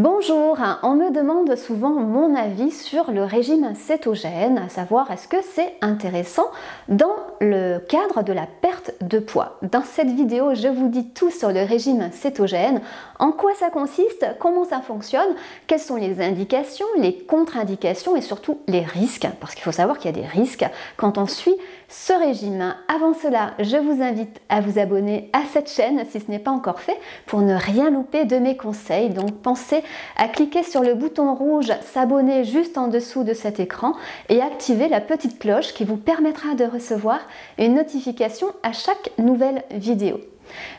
Bonjour, on me demande souvent mon avis sur le régime cétogène, à savoir est-ce que c'est intéressant dans le cadre de la perte de poids. Dans cette vidéo, je vous dis tout sur le régime cétogène, en quoi ça consiste, comment ça fonctionne, quelles sont les indications, les contre-indications et surtout les risques, parce qu'il faut savoir qu'il y a des risques quand on suit ce régime. Avant cela, je vous invite à vous abonner à cette chaîne si ce n'est pas encore fait pour ne rien louper de mes conseils. Donc pensez à cliquer sur le bouton rouge s'abonner juste en dessous de cet écran et activer la petite cloche qui vous permettra de recevoir une notification à chaque nouvelle vidéo.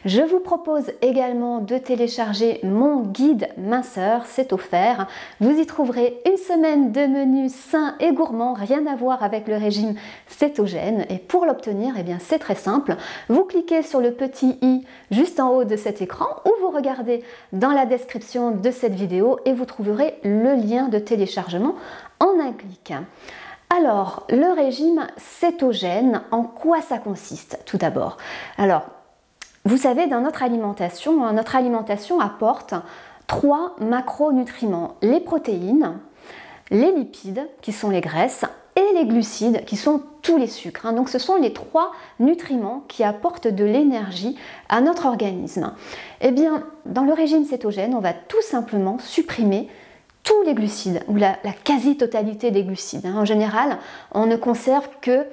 Je vous propose également de télécharger mon guide minceur, c'est offert. Vous y trouverez une semaine de menus sains et gourmands, rien à voir avec le régime cétogène. Et pour l'obtenir, eh bien c'est très simple. Vous cliquez sur le petit i juste en haut de cet écran ou vous regardez dans la description de cette vidéo et vous trouverez le lien de téléchargement en un clic. Alors, le régime cétogène, en quoi ça consiste tout d'abord? Alors, vous savez, dans notre alimentation apporte 3 macronutriments, les protéines, les lipides, qui sont les graisses, et les glucides, qui sont tous les sucres. Donc ce sont les 3 nutriments qui apportent de l'énergie à notre organisme. Eh bien, dans le régime cétogène, on va tout simplement supprimer tous les glucides, ou la quasi-totalité des glucides. En général, on ne conserve que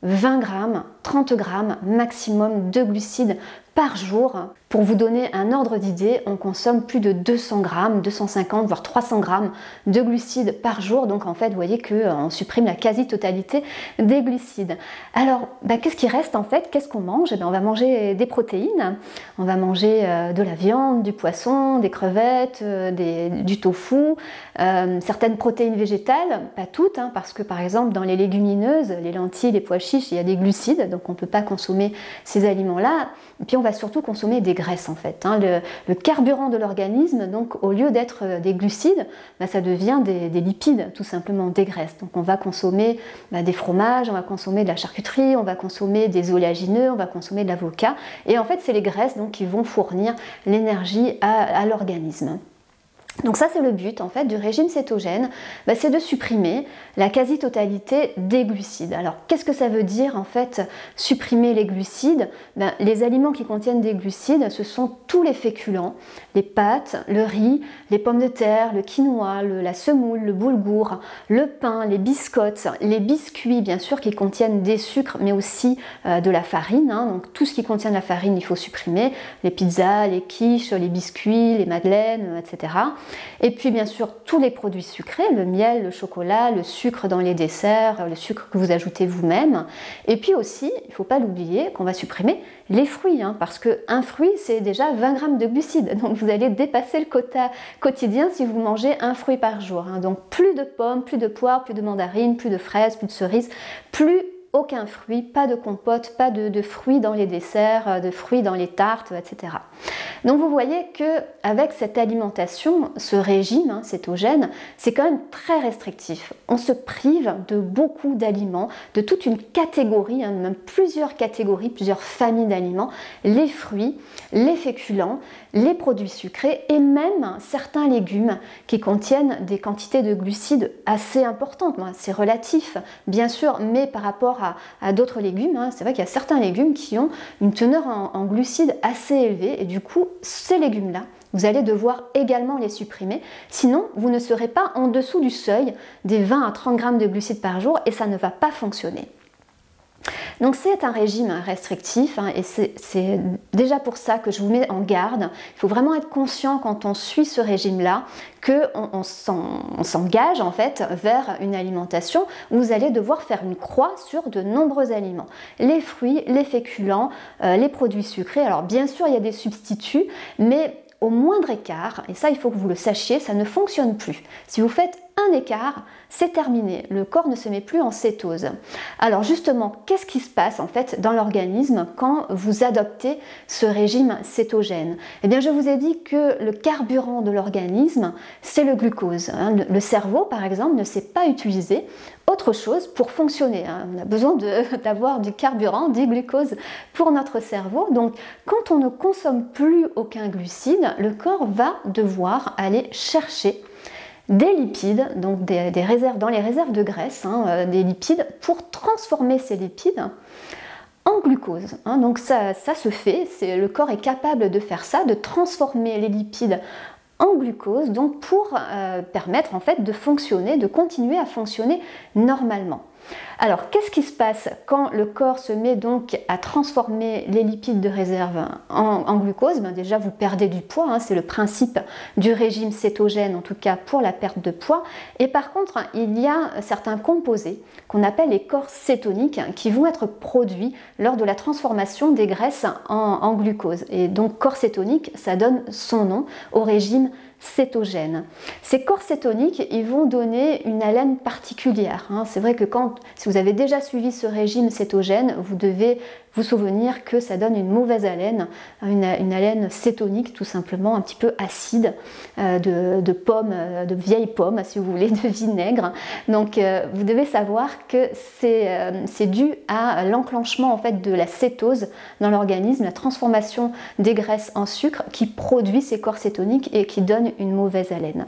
20 grammes, 30 grammes maximum de glucides par jour. Pour vous donner un ordre d'idée, on consomme plus de 200 grammes, 250 voire 300 grammes de glucides par jour. Donc en fait, vous voyez qu'on supprime la quasi-totalité des glucides. Alors, qu'est-ce qui reste en fait? Qu'est-ce qu'on mange? On va manger des protéines, on va manger de la viande, du poisson, des crevettes, du tofu, certaines protéines végétales, pas toutes, parce que par exemple dans les légumineuses, les lentilles, les pois chiches, il y a des glucides, donc on ne peut pas consommer ces aliments-là. Et puis on va surtout consommer des graisses en fait. Le carburant de l'organisme, donc au lieu d'être des glucides, ça devient des lipides, tout simplement des graisses. Donc on va consommer des fromages, on va consommer de la charcuterie, on va consommer des oléagineux, on va consommer de l'avocat. Et en fait c'est les graisses donc, qui vont fournir l'énergie à l'organisme. Donc ça c'est le but en fait du régime cétogène, c'est de supprimer la quasi-totalité des glucides. Alors qu'est-ce que ça veut dire en fait supprimer les glucides? Les aliments qui contiennent des glucides, ce sont tous les féculents, les pâtes, le riz, les pommes de terre, le quinoa, la semoule, le boulgour, le pain, les biscottes, les biscuits bien sûr qui contiennent des sucres mais aussi de la farine. Donc tout ce qui contient de la farine il faut supprimer, les pizzas, les quiches, les biscuits, les madeleines, etc. Et puis bien sûr tous les produits sucrés, le miel, le chocolat, le sucre dans les desserts, le sucre que vous ajoutez vous-même. Et puis aussi, il ne faut pas l'oublier, qu'on va supprimer les fruits, parce qu'un fruit c'est déjà 20 grammes de glucides, donc vous allez dépasser le quota quotidien si vous mangez un fruit par jour. Donc plus de pommes, plus de poires, plus de mandarines, plus de fraises, plus de cerises, plus aucun fruit, pas de compote, pas de fruits dans les desserts, de fruits dans les tartes, etc. Donc vous voyez que avec cette alimentation, ce régime cétogène, c'est quand même très restrictif. On se prive de beaucoup d'aliments, de toute une catégorie, même plusieurs catégories, plusieurs familles d'aliments, les fruits, les féculents, les produits sucrés et même certains légumes qui contiennent des quantités de glucides assez importantes. C'est relatif, bien sûr, mais par rapport à d'autres légumes, c'est vrai qu'il y a certains légumes qui ont une teneur en glucides assez élevée et du coup, ces légumes-là, vous allez devoir également les supprimer, sinon vous ne serez pas en dessous du seuil des 20 à 30 grammes de glucides par jour et ça ne va pas fonctionner. Donc c'est un régime restrictif et c'est déjà pour ça que je vous mets en garde. Il faut vraiment être conscient quand on suit ce régime-là qu'on s'engage en fait vers une alimentation où vous allez devoir faire une croix sur de nombreux aliments. Les fruits, les féculents, les produits sucrés. Alors bien sûr il y a des substituts, mais au moindre écart, et ça il faut que vous le sachiez, ça ne fonctionne plus. Si vous faites un écart, c'est terminé, le corps ne se met plus en cétose. Alors justement, qu'est-ce qui se passe en fait dans l'organisme quand vous adoptez ce régime cétogène? Eh bien, je vous ai dit que le carburant de l'organisme, c'est le glucose. Le cerveau, par exemple, ne sait pas utiliser autre chose pour fonctionner. On a besoin d'avoir du carburant, du glucose pour notre cerveau. Donc, quand on ne consomme plus aucun glucide, le corps va devoir aller chercher des lipides, donc des réserves, dans les réserves de graisse, des lipides, pour transformer ces lipides en glucose. Donc ça se fait, le corps est capable de faire ça, de transformer les lipides en glucose, donc pour permettre en fait de fonctionner, de continuer à fonctionner normalement. Alors, qu'est-ce qui se passe quand le corps se met donc à transformer les lipides de réserve en glucose? Déjà, vous perdez du poids, c'est le principe du régime cétogène, en tout cas pour la perte de poids. Et par contre, il y a certains composés qu'on appelle les corps cétoniques qui vont être produits lors de la transformation des graisses en glucose. Et donc, corps cétonique, ça donne son nom au régime cétogène. Ces corps cétoniques, ils vont donner une haleine particulière. C'est vrai que si vous avez déjà suivi ce régime cétogène, vous devez vous souvenir que ça donne une mauvaise haleine, une haleine cétonique tout simplement, un petit peu acide, de pommes, de vieilles pommes si vous voulez, de vinaigre. Donc vous devez savoir que c'est dû à l'enclenchement en fait de la cétose dans l'organisme, la transformation des graisses en sucre qui produit ces corps cétoniques et qui donne une mauvaise haleine.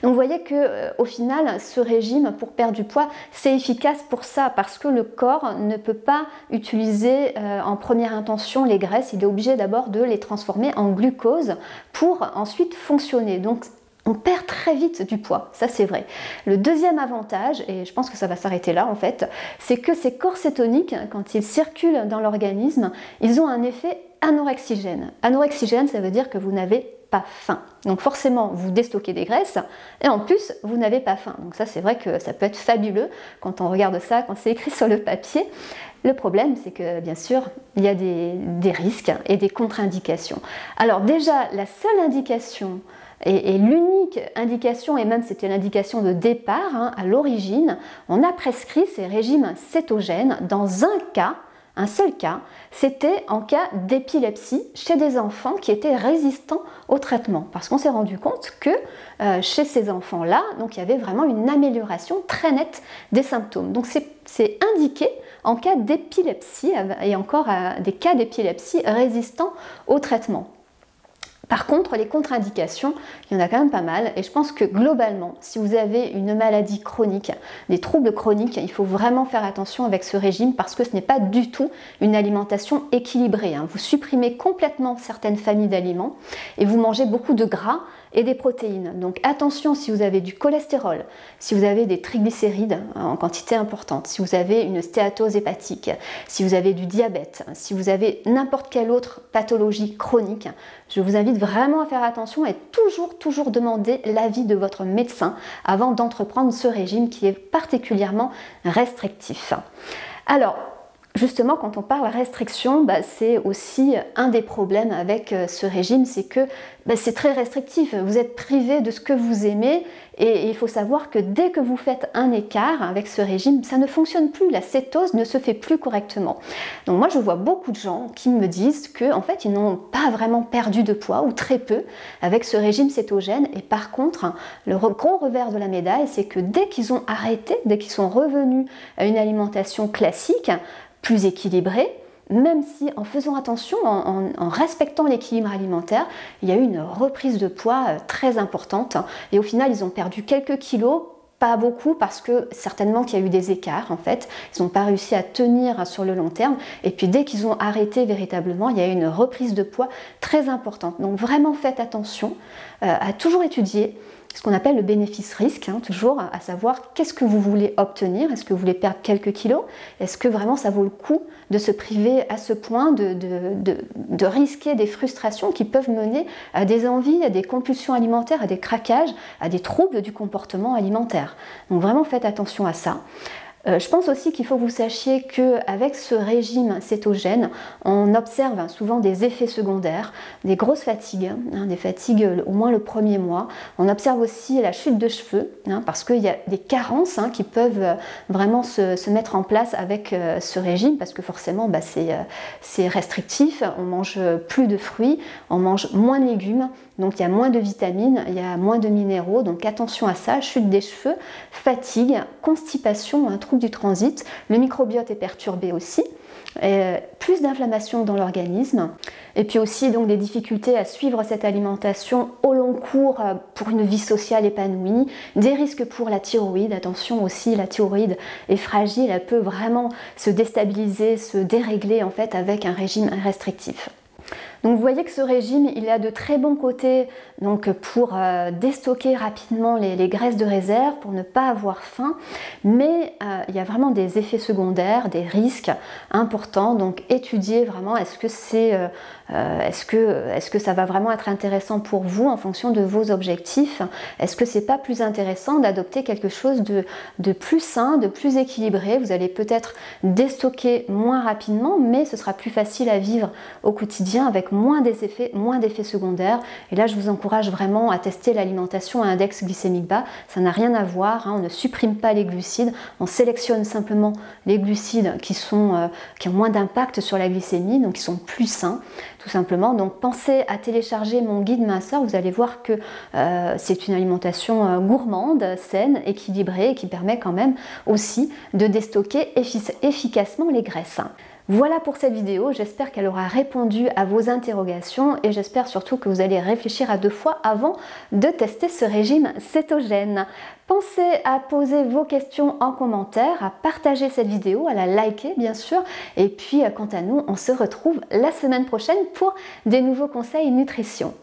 Donc vous voyez que au final, ce régime pour perdre du poids, c'est efficace pour ça, parce que le corps ne peut pas utiliser en première intention les graisses, il est obligé d'abord de les transformer en glucose pour ensuite fonctionner. Donc on perd très vite du poids, ça c'est vrai. Le deuxième avantage, et je pense que ça va s'arrêter là en fait, c'est que ces corps cétoniques, quand ils circulent dans l'organisme, ils ont un effet anorexigène. Anorexigène, ça veut dire que vous n'avez pas faim. Donc forcément, vous déstockez des graisses et en plus, vous n'avez pas faim. Donc ça, c'est vrai que ça peut être fabuleux quand on regarde ça, quand c'est écrit sur le papier. Le problème, c'est que bien sûr, il y a des risques et des contre-indications. Alors déjà, la seule indication et l'unique indication, et même c'était l'indication de départ, à l'origine, on a prescrit ces régimes cétogènes dans un seul cas, c'était en cas d'épilepsie chez des enfants qui étaient résistants au traitement. Parce qu'on s'est rendu compte que chez ces enfants-là, donc il y avait vraiment une amélioration très nette des symptômes. Donc c'est indiqué en cas d'épilepsie et encore des cas d'épilepsie résistants au traitement. Par contre, les contre-indications, il y en a quand même pas mal, et je pense que globalement, si vous avez une maladie chronique, des troubles chroniques, il faut vraiment faire attention avec ce régime parce que ce n'est pas du tout une alimentation équilibrée. Vous supprimez complètement certaines familles d'aliments et vous mangez beaucoup de gras et des protéines. Donc attention si vous avez du cholestérol, si vous avez des triglycérides en quantité importante, si vous avez une stéatose hépatique, si vous avez du diabète, si vous avez n'importe quelle autre pathologie chronique, je vous invite vraiment à faire attention et toujours demander l'avis de votre médecin avant d'entreprendre ce régime qui est particulièrement restrictif. Alors, justement, quand on parle restriction, c'est aussi un des problèmes avec ce régime, c'est que c'est très restrictif. Vous êtes privé de ce que vous aimez et il faut savoir que dès que vous faites un écart avec ce régime, ça ne fonctionne plus. La cétose ne se fait plus correctement. Donc moi, je vois beaucoup de gens qui me disent qu'en fait, ils n'ont pas vraiment perdu de poids ou très peu avec ce régime cétogène. Et par contre, le gros revers de la médaille, c'est que dès qu'ils ont arrêté, dès qu'ils sont revenus à une alimentation classique, plus équilibré, même si en faisant attention, en respectant l'équilibre alimentaire, il y a eu une reprise de poids très importante et au final ils ont perdu quelques kilos, pas beaucoup parce que certainement qu'il y a eu des écarts en fait, ils n'ont pas réussi à tenir sur le long terme et puis dès qu'ils ont arrêté véritablement, il y a eu une reprise de poids très importante. Donc vraiment faites attention à toujours étudier ce qu'on appelle le bénéfice-risque, toujours à savoir qu'est-ce que vous voulez obtenir, est-ce que vous voulez perdre quelques kilos, est-ce que vraiment ça vaut le coup de se priver à ce point, de risquer des frustrations qui peuvent mener à des envies, à des compulsions alimentaires, à des craquages, à des troubles du comportement alimentaire. Donc vraiment faites attention à ça. Je pense aussi qu'il faut que vous sachiez qu'avec ce régime cétogène, on observe souvent des effets secondaires, des grosses fatigues, des fatigues au moins le premier mois. On observe aussi la chute de cheveux, parce qu'il y a des carences qui peuvent vraiment se mettre en place avec ce régime, parce que forcément c'est restrictif, on mange plus de fruits, on mange moins de légumes, donc il y a moins de vitamines, il y a moins de minéraux, donc attention à ça, chute des cheveux, fatigue, constipation, un trouble du transit, le microbiote est perturbé aussi, plus d'inflammation dans l'organisme, et puis aussi donc des difficultés à suivre cette alimentation au long cours pour une vie sociale épanouie, des risques pour la thyroïde, attention aussi, la thyroïde est fragile, elle peut vraiment se déstabiliser, se dérégler en fait avec un régime restrictif. Donc vous voyez que ce régime, il a de très bons côtés donc pour déstocker rapidement les graisses de réserve, pour ne pas avoir faim, mais il y a vraiment des effets secondaires, des risques importants, donc étudiez vraiment est-ce que ça va vraiment être intéressant pour vous en fonction de vos objectifs, est-ce que c'est pas plus intéressant d'adopter quelque chose de plus sain, de plus équilibré, vous allez peut-être déstocker moins rapidement, mais ce sera plus facile à vivre au quotidien avec moins d'effets secondaires. Et là, je vous encourage vraiment à tester l'alimentation à index glycémique bas. Ça n'a rien à voir, on ne supprime pas les glucides, on sélectionne simplement les glucides qui ont moins d'impact sur la glycémie, donc qui sont plus sains, tout simplement. Donc pensez à télécharger mon guide minceur, vous allez voir que c'est une alimentation gourmande, saine, équilibrée, et qui permet quand même aussi de déstocker efficacement les graisses. Voilà pour cette vidéo, j'espère qu'elle aura répondu à vos interrogations et j'espère surtout que vous allez réfléchir à 2 fois avant de tester ce régime cétogène. Pensez à poser vos questions en commentaire, à partager cette vidéo, à la liker bien sûr, et puis quant à nous, on se retrouve la semaine prochaine pour des nouveaux conseils nutrition.